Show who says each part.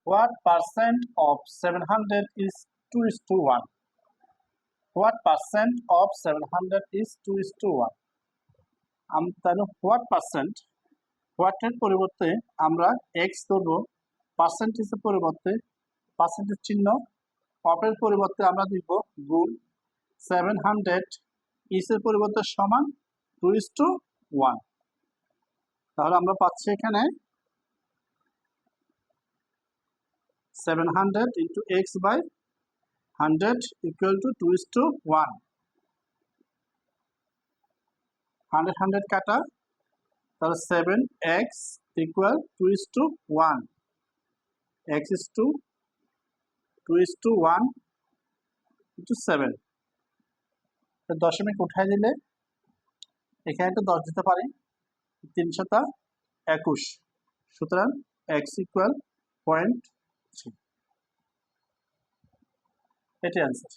Speaker 1: What percent of 700 is 2:1? What percent of 700 is 2:1? তাহলে what percent, হোয়াটের পরিবর্তে আমরা x ধরব, পার্সেন্টেজের পরিবর্তে পার্সেন্টেজ চিহ্ন, অফের পরিবর্তে আমরা দিব গুণ, 700 ইসের পরিবর্তে সমান 2:1। তাহলে আমরা পাচ্ছি এখানে 700 into x by 100 equal to 2:1। 100 কাটা, তাহলে 7x equal 2:1। x is to 2:1 into 7। দশমিক উঠাই দিলে এখানে তো 10 দিতে পারি, 3 × 21, সুতরাং x equal 0.3। এটি অ্যান্সার।